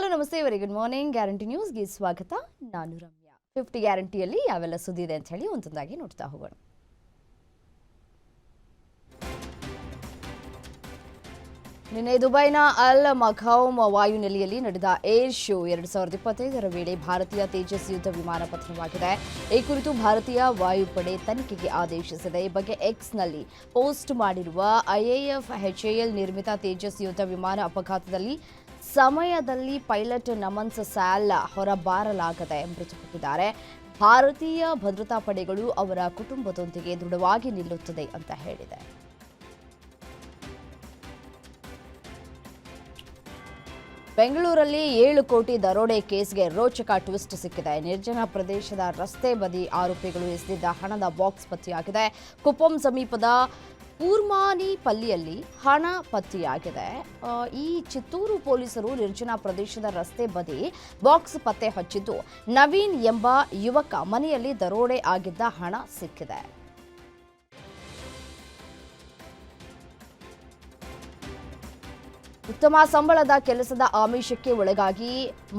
Hello ನಮಸ್ತೆ very good morning. Guarantee ನ್ಯೂಸ್ಗೆ ಸ್ವಾಗತ. ನಾನು ರಮ್ಯಾ. 50 ಗ್ಯಾರಂಟಿಯಲ್ಲಿ ಯಾವೆಲ್ಲ ಸುದ್ದಿ ಇದೆ ಅಂತ ಹೇಳಿ ಒಂದೊಂದಾಗಿ ನೋಡ್ತಾ ಹೋಗೋಣ. ನಿನ್ನೆ ದುಬೈನ ಅಲ್ ಮಖೌಮ್ ವಾಯುನೆಲೆಯಲ್ಲಿ ನಡೆದ ಏರ್ ಶೋ 2025ರ ವೇಳೆ ಭಾರತೀಯ ತೇಜಸ್ ಯುದ್ಧ ವಿಮಾನ ಪತನವಾಗಿದೆ. ಈ ಕುರಿತು ಭಾರತೀಯ ವಾಯುಪಡೆ ತನಿಖೆಗೆ ಆದೇಶಿಸಿದೆ. ಈ ಬಗ್ಗೆ ಎಕ್ಸ್ನಲ್ಲಿ ಪೋಸ್ಟ್ ಮಾಡಿರುವ IAF HAL ನಿರ್ಮಿತ ತೇಜಸ್ ಯುದ್ಧ ವಿಮಾನ ಅಪಘಾತದಲ್ಲಿ ಸಮಯದಲ್ಲಿ ಪೈಲಟ್ ನಮನ್ ಸ್ಯಾಲ್ ಹೊರಬಾರಲಾಗದೆ ಮೃತಪಟ್ಟಿದ್ದಾರೆ. ಭಾರತೀಯ ಭದ್ರತಾ ಪಡೆಗಳು ಅವರ ಕುಟುಂಬದೊಂದಿಗೆ ದೃಢವಾಗಿ ನಿಲ್ಲುತ್ತದೆ ಅಂತ ಹೇಳಿದೆ. ಬೆಂಗಳೂರಲ್ಲಿ 7 ಕೋಟಿ ದರೋಡೆ ಕೇಸ್ಗೆ ರೋಚಕ ಟ್ವಿಸ್ಟ್ ಸಿಕ್ಕಿದೆ. ನಿರ್ಜನ ಪ್ರದೇಶದ ರಸ್ತೆ ಬದಿ ಆರೋಪಿಗಳು ಎಸೆದಿದ್ದ ಹಣದ ಬಾಕ್ಸ್ ಪತ್ತೆಯಾಗಿದೆ. ಕುಪ್ಪಂ ಸಮೀಪದ ಪೂರ್ಮಾನಿಪಲ್ಲಿಯಲ್ಲಿ ಹಣ ಪತ್ತೆಯಾಗಿದೆ. ಈ ಚಿತ್ತೂರು ಪೊಲೀಸರು ನಿರ್ಜನ ಪ್ರದೇಶದ ರಸ್ತೆ ಬದಿ ಬಾಕ್ಸ್ ಪತ್ತೆ ಹಚ್ಚಿದ್ದು, ನವೀನ್ ಎಂಬ ಯುವಕ ಮನೆಯಲ್ಲಿ ದರೋಡೆ ಆಗಿದ್ದ ಹಣ ಸಿಕ್ಕಿದೆ. ಉತ್ತಮ ಸಂಬಳದ ಕೆಲಸದ ಆಮಿಷಕ್ಕೆ ಒಳಗಾಗಿ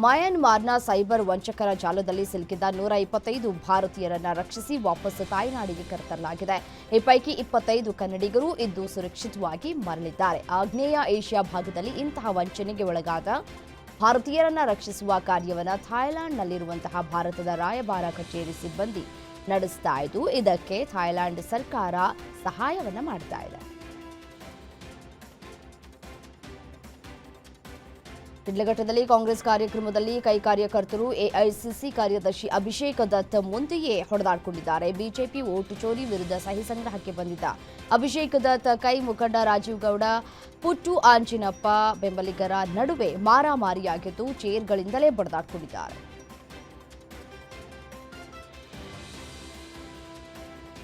ಮಯನ್ಮಾರ್ನ ಸೈಬರ್ ವಂಚಕರ ಜಾಲದಲ್ಲಿ ಸಿಲುಕಿದ್ದ 125 ಭಾರತೀಯರನ್ನ ರಕ್ಷಿಸಿ ವಾಪಸ್ ತಾಯ್ನಾಡಿಗೆ ಕರೆತರಲಾಗಿದೆ. ಈ ಪೈಕಿ 25 ಕನ್ನಡಿಗರು ಇದ್ದು ಸುರಕ್ಷಿತವಾಗಿ ಮರಳಿದ್ದಾರೆ. ಆಗ್ನೇಯ ಏಷ್ಯಾ ಭಾಗದಲ್ಲಿ ಇಂತಹ ವಂಚನೆಗೆ ಒಳಗಾದ ಭಾರತೀಯರನ್ನ ರಕ್ಷಿಸುವ ಕಾರ್ಯವನ್ನು ಥಾಯ್ಲೆಂಡ್ನಲ್ಲಿರುವಂತಹ ಭಾರತದ ರಾಯಭಾರ ಕಚೇರಿ ಸಿಬ್ಬಂದಿ ನಡೆಸ್ತಾ ಇದ್ದು, ಇದಕ್ಕೆ ಥಾಯ್ಲೆಂಡ್ ಸರ್ಕಾರ ಸಹಾಯವನ್ನ ಮಾಡ್ತಾ ಇದೆ. ಶಿಡ್ಲಘಟ್ಟದಲ್ಲಿ ಕಾಂಗ್ರೆಸ್ ಕಾರ್ಯಕ್ರಮದಲ್ಲಿ ಕೈ ಕಾರ್ಯಕರ್ತರು ಎಐಸಿಸಿ ಕಾರ್ಯದರ್ಶಿ ಅಭಿಷೇಕ್ ದತ್ ಮುಂದೆಯೇ ಹೊಡೆದಾಡಿಕೊಂಡಿದ್ದಾರೆ. ಬಿಜೆಪಿ ವೋಟು ಚೋರಿ ವಿರುದ್ಧ ಸಹಿ ಸಂಗ್ರಹಕ್ಕೆ ಬಂದಿದ್ದ ಅಭಿಷೇಕ್ ದತ್ ಕೈ ಮುಖಂಡ ರಾಜೀವ್ ಗೌಡ, ಪುಟ್ಟು ಆಂಜಿನಪ್ಪ ಬೆಂಬಲಿಗರ ನಡುವೆ ಮಾರಾಮಾರಿಯಾಗಿದ್ದು, ಚೇರ್ಗಳಿಂದಲೇ ಬಡಿದಾಡಿಕೊಂಡಿದ್ದಾರೆ.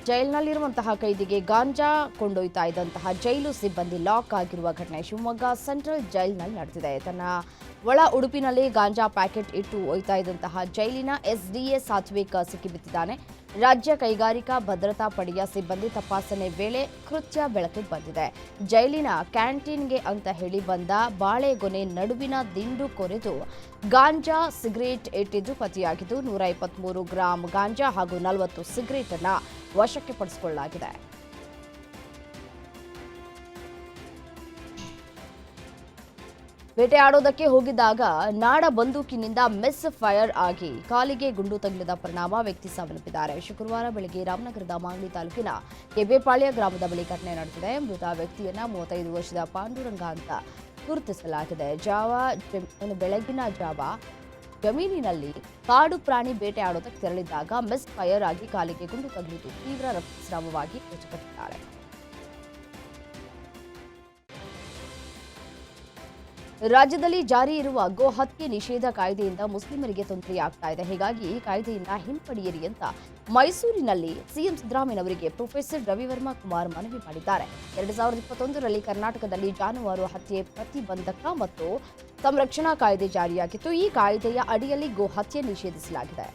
ಜೈಲಿನಲ್ಲಿರುವಂತಹ ಕೈದಿಗೆ ಗಾಂಜಾ ಕೊಂಡೊಯ್ತಾ ಇದ್ದಂತಹ ಜೈಲು ಸಿಬ್ಬಂದಿ ಲಾಕ್ ಆಗಿರುವ ಘಟನೆ ಶಿವಮೊಗ್ಗ ಸೆಂಟ್ರಲ್ ಜೈಲಿನಲ್ಲಿ ನಡೆದಿದೆ. ತನ್ನ ಒಳ ಉಡುಪಿನಲ್ಲಿ ಗಾಂಜಾ ಪ್ಯಾಕೆಟ್ ಇಟ್ಟು ಒಯ್ತಾ ಇದ್ದಂತಹ ಜೈಲಿನ ಎಸ್ಡಿಎ ಸಾತ್ವಿಕ್ ಸಿಕ್ಕಿಬಿದ್ದಿದ್ದಾನೆ. ರಾಜ್ಯ ಕೈಗಾರಿಕಾ ಭದ್ರತಾ ಪಡೆಯ ಸಿಬ್ಬಂದಿ ತಪಾಸಣೆ ವೇಳೆ ಕೃತ್ಯ ಬೆಳಕಿಗೆ ಬಂದಿದೆ. ಜೈಲಿನ ಕ್ಯಾಂಟೀನ್ಗೆ ಅಂತ ಹೇಳಿ ಬಂದ ಬಾಳೆಗೊನೆ ನಡುವಿನ ದಿಂಡು ಕೊರೆದು ಗಾಂಜಾ ಸಿಗರೇಟ್ ಇಟ್ಟಿದ್ದು ಪತ್ತೆಯಾಗಿದ್ದು, 123 ಗ್ರಾಂ ಗಾಂಜಾ ಹಾಗೂ 40 ಸಿಗರೇಟ್ ಅನ್ನ ವಶಕ್ಕೆ ಪಡಿಸಿಕೊಳ್ಳಲಾಗಿದೆ. ಬೇಟೆಯಾಡೋದಕ್ಕೆ ಹೋಗಿದ್ದಾಗ ನಾಡ ಬಂದೂಕಿನಿಂದ ಮಿಸ್ ಫೈರ್ ಆಗಿ ಕಾಲಿಗೆ ಗುಂಡು ತಗುಲಿದ ಪರಿಣಾಮ ವ್ಯಕ್ತಿ ಸಾವನ್ನಪ್ಪಿದ್ದಾರೆ. ಶುಕ್ರವಾರ ಬೆಳಗ್ಗೆ ರಾಮನಗರದ ಮಾಗಡಿ ತಾಲೂಕಿನ ಕೆಬ್ಬೆಪಾಳ್ಯ ಗ್ರಾಮದ ಬಳಿ ಘಟನೆ ನಡೆದಿದೆ. ಮೃತ ವ್ಯಕ್ತಿಯನ್ನ 35 ವರ್ಷದ ಪಾಂಡುರಂಗ ಅಂತ ಗುರುತಿಸಲಾಗಿದೆ. ಬೆಳಗಿನ ಜಾವ ಜಮೀನಿನಲ್ಲಿ ಕಾಡು ಪ್ರಾಣಿ ಬೇಟೆಯಾಡೋದಕ್ಕೆ ತೆರಳಿದ್ದಾಗ ಮಿಸ್ ಫೈರ್ ಆಗಿ ಕಾಲಿಗೆ ಗುಂಡು ತಗುಲಿದ್ದು ತೀವ್ರ ರಕ್ತಸ್ರಾವವಾಗಿ ಮೃತಪಟ್ಟಿದ್ದಾರೆ. ರಾಜ್ಯದಲ್ಲಿ ಜಾರಿ ಇರುವ ಗೋ ಹತ್ಯೆ ನಿಷೇಧ ಕಾಯ್ದೆಯಿಂದ ಮುಸ್ಲಿಮರಿಗೆ ತೊಂದರೆಯಾಗ್ತಾ ಇದೆ. ಹೀಗಾಗಿ ಈ ಕಾಯ್ದೆಯಿಂದ ಹಿಂಪಡೆಯಿರಿ ಅಂತ ಮೈಸೂರಿನಲ್ಲಿ ಸಿಎಂ ಸಿದ್ದರಾಮಯ್ಯನವರಿಗೆ ಪ್ರೊಫೆಸರ್ ರವಿವರ್ಮ ಕುಮಾರ್ ಮನವಿ ಮಾಡಿದ್ದಾರೆ. 2021ರಲ್ಲಿ ಕರ್ನಾಟಕದಲ್ಲಿ ಜಾನುವಾರು ಹತ್ಯೆ ಪ್ರತಿಬಂಧಕ ಮತ್ತು ಸಂರಕ್ಷಣಾ ಕಾಯ್ದೆ ಜಾರಿಯಾಗಿತ್ತು. ಈ ಕಾಯ್ದೆಯ ಅಡಿಯಲ್ಲಿ ಗೋ ಹತ್ಯೆ ನಿಷೇಧಿಸಲಾಗಿದೆ.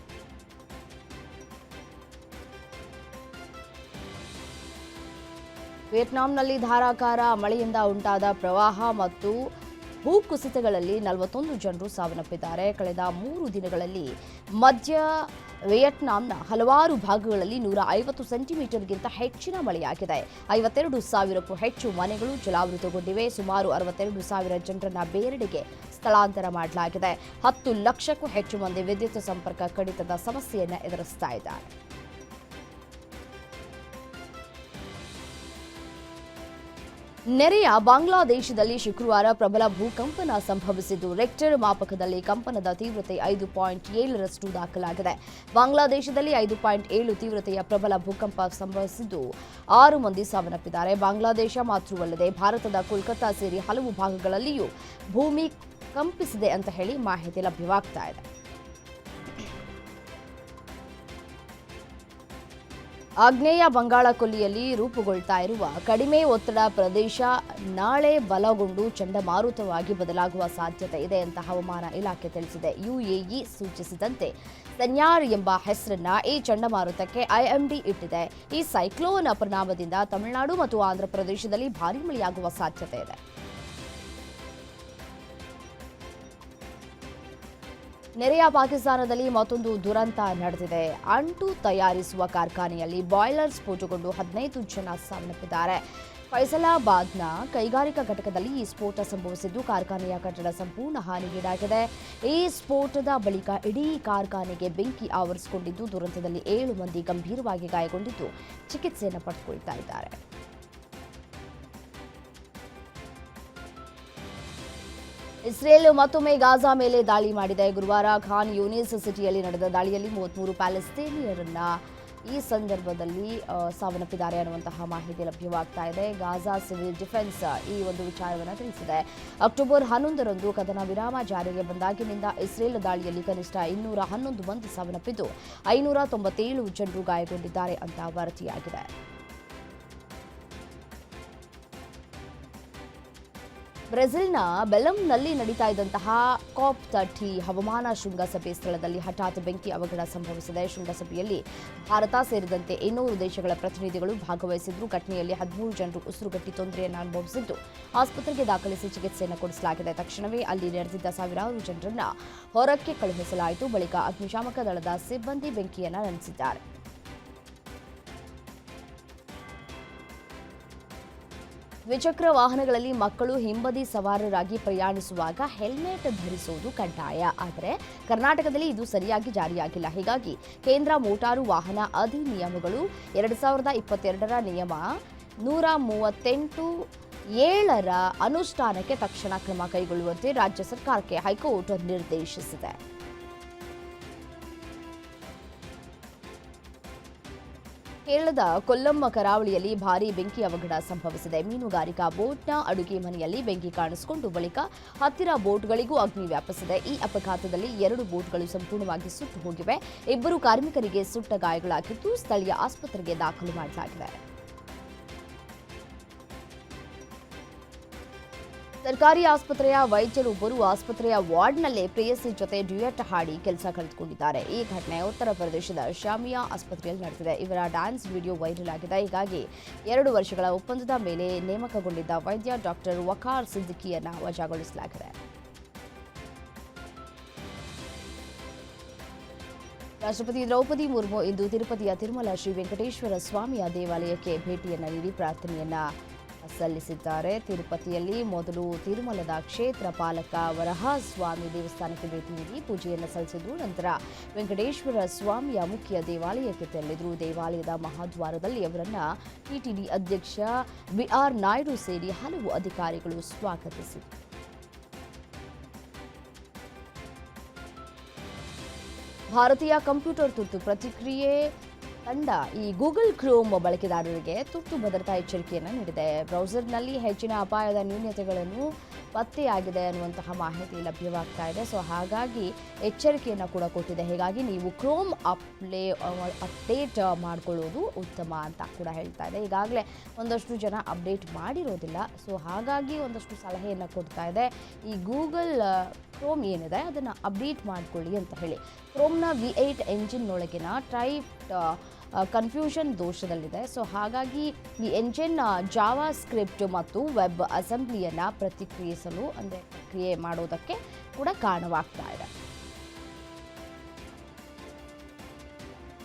ವಿಯೆಟ್ನಾಂನಲ್ಲಿ ಧಾರಾಕಾರ ಮಳೆಯಿಂದ ಉಂಟಾದ ಪ್ರವಾಹ ಮತ್ತು ಭೂಕುಸಿತಗಳಲ್ಲಿ 41 ಜನರು ಸಾವನ್ನಪ್ಪಿದ್ದಾರೆ. ಕಳೆದ 3 ದಿನಗಳಲ್ಲಿ ಮಧ್ಯ ವಿಯೆಟ್ನಾಂನ ಹಲವಾರು ಭಾಗಗಳಲ್ಲಿ 150 ಸೆಂಟಿಮೀಟರ್ಗಿಂತ ಹೆಚ್ಚಿನ ಮಳೆಯಾಗಿದೆ. 52,000ಕ್ಕೂ ಹೆಚ್ಚು ಮನೆಗಳು ಜಲಾವೃತಗೊಂಡಿವೆ. ಸುಮಾರು 62,000 ಜನರನ್ನ ಬೇರೆಡೆಗೆ ಸ್ಥಳಾಂತರ ಮಾಡಲಾಗಿದೆ. 10 ಲಕ್ಷಕ್ಕೂ ಹೆಚ್ಚು ಮಂದಿ ವಿದ್ಯುತ್ ಸಂಪರ್ಕ ಕಡಿತದ ಸಮಸ್ಯೆಯನ್ನು ಎದುರಿಸ್ತಾ ಇದ್ದಾರೆ. ನೆರೆಯ ಬಾಂಗ್ಲಾದೇಶದಲ್ಲಿ ಶುಕ್ರವಾರ ಪ್ರಬಲ ಭೂಕಂಪನ ಸಂಭವಿಸಿದ್ದು, ರೆಕ್ಟರ್ ಮಾಪಕದಲ್ಲಿ ಕಂಪನದ ತೀವ್ರತೆ 5.7ರಷ್ಟು ದಾಖಲಾಗಿದೆ. ಬಾಂಗ್ಲಾದೇಶದಲ್ಲಿ 5.7 ತೀವ್ರತೆಯ ಪ್ರಬಲ ಭೂಕಂಪ ಸಂಭವಿಸಿದ್ದು 6 ಮಂದಿ ಸಾವನ್ನಪ್ಪಿದ್ದಾರೆ. ಬಾಂಗ್ಲಾದೇಶ ಮಾತ್ರವಲ್ಲದೆ ಭಾರತದ ಕೋಲ್ಕತ್ತಾ ಸೇರಿ ಹಲವು ಭಾಗಗಳಲ್ಲಿಯೂ ಭೂಮಿ ಕಂಪಿಸಿದೆ ಅಂತ ಹೇಳಿ ಮಾಹಿತಿ ಲಭ್ಯವಾಗ್ತಾ ಇದೆ. ಆಗ್ನೇಯ ಬಂಗಾಳ ಕೊಲ್ಲಿಯಲ್ಲಿ ರೂಪುಗೊಳ್ತಾ ಇರುವ ಕಡಿಮೆ ಒತ್ತಡ ಪ್ರದೇಶ ನಾಳೆ ಬಲಗೊಂಡು ಚಂಡಮಾರುತವಾಗಿ ಬದಲಾಗುವ ಸಾಧ್ಯತೆ ಇದೆ ಅಂತ ಹವಾಮಾನ ಇಲಾಖೆ ತಿಳಿಸಿದೆ. UAE ಸೂಚಿಸಿದಂತೆ ಸನ್ಯಾರ್ ಎಂಬ ಹೆಸರನ್ನ ಈ ಚಂಡಮಾರುತಕ್ಕೆ IMD ಇಟ್ಟಿದೆ. ಈ ಸೈಕ್ಲೋನ್ ಪರಿಣಾಮದಿಂದ ತಮಿಳುನಾಡು ಮತ್ತು ಆಂಧ್ರ ಪ್ರದೇಶದಲ್ಲಿ ಭಾರೀ ಮಳೆಯಾಗುವ ಸಾಧ್ಯತೆ ಇದೆ. ನೆರೆಯ ಪಾಕಿಸ್ತಾನದಲ್ಲಿ ಮತ್ತೊಂದು ದುರಂತ ನಡೆದಿದೆ. ಅಂಟು ತಯಾರಿಸುವ ಕಾರ್ಖಾನೆಯಲ್ಲಿ ಬಾಯ್ಲರ್ ಸ್ಫೋಟಗೊಂಡು 15 ಜನ ಸಾವನ್ನಪ್ಪಿದ್ದಾರೆ. ಫೈಸಲಾಬಾದ್ನ ಕೈಗಾರಿಕಾ ಘಟಕದಲ್ಲಿ ಈ ಸ್ಫೋಟ ಸಂಭವಿಸಿದ್ದು ಕಾರ್ಖಾನೆಯ ಕಟ್ಟಡ ಸಂಪೂರ್ಣ ಹಾನಿಗೀಡಾಗಿದೆ. ಈ ಸ್ಫೋಟದ ಬಳಿಕ ಇಡೀ ಕಾರ್ಖಾನೆಗೆ ಬೆಂಕಿ ಆವರಿಸಿಕೊಂಡಿದ್ದು ದುರಂತದಲ್ಲಿ 7 ಮಂದಿ ಗಂಭೀರವಾಗಿ ಗಾಯಗೊಂಡಿದ್ದು ಚಿಕಿತ್ಸೆಯನ್ನು ಪಡೆದುಕೊಳ್ತಾ ಇದ್ದಾರೆ. ಇಸ್ರೇಲ್ ಮತ್ತೊಮ್ಮೆ ಗಾಜಾ ಮೇಲೆ ದಾಳಿ ಮಾಡಿದೆ. ಗುರುವಾರ ಖಾನ್ ಯೂನಿಸ್ ಸಿಟಿಯಲ್ಲಿ ನಡೆದ ದಾಳಿಯಲ್ಲಿ 33 ಪ್ಯಾಲೆಸ್ತೇನಿಯರನ್ನ ಈ ಸಂದರ್ಭದಲ್ಲಿ ಸಾವನ್ನಪ್ಪಿದ್ದಾರೆ ಅನ್ನುವಂತಹ ಮಾಹಿತಿ ಲಭ್ಯವಾಗ್ತಾ ಇದೆ. ಗಾಜಾ ಸಿವಿಲ್ ಡಿಫೆನ್ಸ್ ಈ ಒಂದು ವಿಚಾರವನ್ನು ತಿಳಿಸಿದೆ. ಅಕ್ಟೋಬರ್ 11ರಂದು ಕದನ ವಿರಾಮ ಜಾರಿಗೆ ಬಂದಾಗಿನಿಂದ ಇಸ್ರೇಲ್ ದಾಳಿಯಲ್ಲಿ ಕನಿಷ್ಠ 211 ಮಂದಿ ಸಾವನ್ನಪ್ಪಿದ್ದು 597 ಜನರು ಗಾಯಗೊಂಡಿದ್ದಾರೆ ಅಂತ ವರದಿಯಾಗಿದೆ. ಬ್ರೆಜಿಲ್ನ ಬೆಲಂನಲ್ಲಿ ನಡೀತಾ ಇದ್ದಂತಹ COP30 ಹವಾಮಾನ ಶೃಂಗಸಭೆ ಸ್ಥಳದಲ್ಲಿ ಹಠಾತ್ ಬೆಂಕಿ ಅವಘಡ ಸಂಭವಿಸಿದೆ. ಶೃಂಗಸಭೆಯಲ್ಲಿ ಭಾರತ ಸೇರಿದಂತೆ 200 ದೇಶಗಳ ಪ್ರತಿನಿಧಿಗಳು ಭಾಗವಹಿಸಿದ್ರು. ಘಟನೆಯಲ್ಲಿ 13 ಜನರು ಉಸಿರುಗಟ್ಟಿ ತೊಂದರೆಯನ್ನು ಅನುಭವಿಸಿದ್ದು ಆಸ್ಪತ್ರೆಗೆ ದಾಖಲಿಸಿ ಚಿಕಿತ್ಸೆಯನ್ನು ಕೊಡಿಸಲಾಗಿದೆ. ತಕ್ಷಣವೇ ಅಲ್ಲಿ ನೆರೆದಿದ್ದ ಸಾವಿರಾರು ಜನರನ್ನ ಹೊರಕ್ಕೆ ಕಳುಹಿಸಲಾಯಿತು. ಬಳಿಕ ಅಗ್ನಿಶಾಮಕ ದಳದ ಸಿಬ್ಬಂದಿ ಬೆಂಕಿಯನ್ನು ನಂದಿಸಿದ್ದಾರೆ. ದ್ವಿಚಕ್ರ ವಾಹನಗಳಲ್ಲಿ ಮಕ್ಕಳು ಹಿಂಬದಿ ಸವಾರರಾಗಿ ಪ್ರಯಾಣಿಸುವಾಗ ಹೆಲ್ಮೆಟ್ ಧರಿಸುವುದು ಕಡ್ಡಾಯ. ಆದರೆ ಕರ್ನಾಟಕದಲ್ಲಿ ಇದು ಸರಿಯಾಗಿ ಜಾರಿಯಾಗಿಲ್ಲ. ಹೀಗಾಗಿ ಕೇಂದ್ರ ಮೋಟಾರು ವಾಹನ ಅಧಿನಿಯಮಗಳು 2022ರ ನಿಯಮ 138(7)ರ ಅನುಷ್ಠಾನಕ್ಕೆ ತಕ್ಷಣ ಕ್ರಮ ಕೈಗೊಳ್ಳುವಂತೆ ರಾಜ್ಯ ಸರ್ಕಾರಕ್ಕೆ ಹೈಕೋರ್ಟ್ ನಿರ್ದೇಶಿಸಿದೆ. ಕೇರಳದ ಕೊಲ್ಲಂ ಕರಾವಳಿಯಲ್ಲಿ ಭಾರೀ ಬೆಂಕಿ ಅವಘಡ ಸಂಭವಿಸಿದೆ. ಮೀನುಗಾರಿಕಾ ಬೋಟ್ನ ಅಡುಗೆ ಮನೆಯಲ್ಲಿ ಬೆಂಕಿ ಕಾಣಿಸಿಕೊಂಡು ಬಳಿಕ ಹತ್ತಿರ ಬೋಟ್ಗಳಿಗೂ ಅಗ್ನಿ ವ್ಯಾಪಿಸಿದೆ. ಈ ಅಪಘಾತದಲ್ಲಿ 2 ಬೋಟ್ಗಳು ಸಂಪೂರ್ಣವಾಗಿ ಸುಟ್ಟು ಹೋಗಿವೆ. 2 ಕಾರ್ಮಿಕರಿಗೆ ಸುಟ್ಟ ಗಾಯಗಳಾಗಿದ್ದು ಸ್ಥಳೀಯ ಆಸ್ಪತ್ರೆಗೆ ದಾಖಲು ಮಾಡಲಾಗಿದೆ. ಸರ್ಕಾರಿ ಆಸ್ಪತ್ರೆಯ ವೈದ್ಯರೊಬ್ಬರು ಆಸ್ಪತ್ರೆಯ ವಾರ್ಡ್ನಲ್ಲೇ ಪ್ರೇಯಸಿ ಜೊತೆ ಡ್ಯೂಯೆಟ್ ಹಾಡಿ ಕೆಲಸ ಕಳೆದುಕೊಂಡಿದ್ದಾರೆ. ಈ ಘಟನೆ ಉತ್ತರ ಪ್ರದೇಶದ ಶಾಮಿಯಾ ಆಸ್ಪತ್ರೆಯಲ್ಲಿ ನಡೆದಿದೆ. ಇವರ ಡ್ಯಾನ್ಸ್ ವಿಡಿಯೋ ವೈರಲ್ ಆಗಿದೆ. ಹೀಗಾಗಿ 2 ವರ್ಷಗಳ ಒಪ್ಪಂದದ ಮೇಲೆ ನೇಮಕಗೊಂಡಿದ್ದ ವೈದ್ಯ ಡಾಕ್ಟರ್ ವಕಾರ್ ಸಿದ್ದಿಕಿಯನ್ನ ವಜಾಗೊಳಿಸಲಾಗಿದೆ. ರಾಷ್ಟ್ರಪತಿ ದ್ರೌಪದಿ ಮುರ್ಮು ಇಂದು ತಿರುಪತಿಯ ತಿರುಮಲ ಶ್ರೀ ವೆಂಕಟೇಶ್ವರ ಸ್ವಾಮಿಯ ದೇವಾಲಯಕ್ಕೆ ಭೇಟಿಯನ್ನು ನೀಡಿ ಪ್ರಾರ್ಥನೆಯನ್ನ ಸಲ್ಲಿಸಿದ್ದಾರೆ. ತಿರುಪತಿಯಲ್ಲಿ ಮೊದಲು ತಿರುಮಲದ ಕ್ಷೇತ್ರ ಪಾಲಕ ವರಹಸ್ವಾಮಿ ದೇವಸ್ಥಾನಕ್ಕೆ ಭೇಟಿ ನೀಡಿ ಪೂಜೆಯನ್ನು ಸಲ್ಲಿಸಿದ್ರು. ನಂತರ ವೆಂಕಟೇಶ್ವರ ಸ್ವಾಮಿಯ ಮುಖ್ಯ ದೇವಾಲಯಕ್ಕೆ ತೆರಳಿದ್ರು. ದೇವಾಲಯದ ಮಹಾದ್ವಾರದಲ್ಲಿ ಅವರನ್ನ ಟಿಟಿಡಿ ಅಧ್ಯಕ್ಷ BR ನಾಯ್ಡು ಸೇರಿ ಹಲವು ಅಧಿಕಾರಿಗಳು ಸ್ವಾಗತಿಸಿದರು. ಭಾರತೀಯ ಕಂಪ್ಯೂಟರ್ ತುರ್ತು ಪ್ರತಿಕ್ರಿಯೆ ತಂಡ ಈ ಗೂಗಲ್ ಕ್ರೋಮ್ ಬಳಕೆದಾರರಿಗೆ ತುರ್ತು ಭದ್ರತಾ ಎಚ್ಚರಿಕೆಯನ್ನು ನೀಡಿದೆ. ಬ್ರೌಸರ್ನಲ್ಲಿ ಹೆಚ್ಚಿನ ಅಪಾಯದ ನ್ಯೂನತೆಗಳನ್ನು ಪತ್ತೆಯಾಗಿದೆ ಅನ್ನುವಂತಹ ಮಾಹಿತಿ ಲಭ್ಯವಾಗ್ತಾ ಇದೆ. ಸೊ ಹಾಗಾಗಿ ಎಚ್ಚರಿಕೆಯನ್ನು ಕೂಡ ಕೊಟ್ಟಿದೆ. ಹೀಗಾಗಿ ನೀವು ಕ್ರೋಮ್ ಅಪ್ಡೇಟ್ ಮಾಡಿಕೊಳ್ಳೋದು ಉತ್ತಮ ಅಂತ ಕೂಡ ಹೇಳ್ತಾ ಇದೆ. ಈಗಾಗಲೇ ಒಂದಷ್ಟು ಜನ ಅಪ್ಡೇಟ್ ಮಾಡಿರೋದಿಲ್ಲ. ಸೊ ಹಾಗಾಗಿ ಒಂದಷ್ಟು ಸಲಹೆಯನ್ನು ಕೊಡ್ತಾ ಇದೆ. ಈ ಗೂಗಲ್ ಕ್ರೋಮ್ ಏನಿದೆ ಅದನ್ನು ಅಪ್ಡೇಟ್ ಮಾಡಿಕೊಳ್ಳಿ ಅಂತ ಹೇಳಿ. ಕ್ರೋಮ್ನ V8 ಎಂಜಿನ್ನೊಳಗಿನ ಟೈಪ್ ಕನ್ಫ್ಯೂಷನ್ ದೋಷದಲ್ಲಿದೆ. ಸೊ ಹಾಗಾಗಿ ಈ ಎಂಜಿನ್ ಜಾವಾ ಸ್ಕ್ರಿಪ್ಟ್ ಮತ್ತು ವೆಬ್ ಅಸೆಂಬ್ಲಿಯನ್ನು ಪ್ರಕ್ರಿಯೆ ಮಾಡೋದಕ್ಕೆ ಕೂಡ ಕಾರಣವಾಗ್ತಾ ಇದೆ.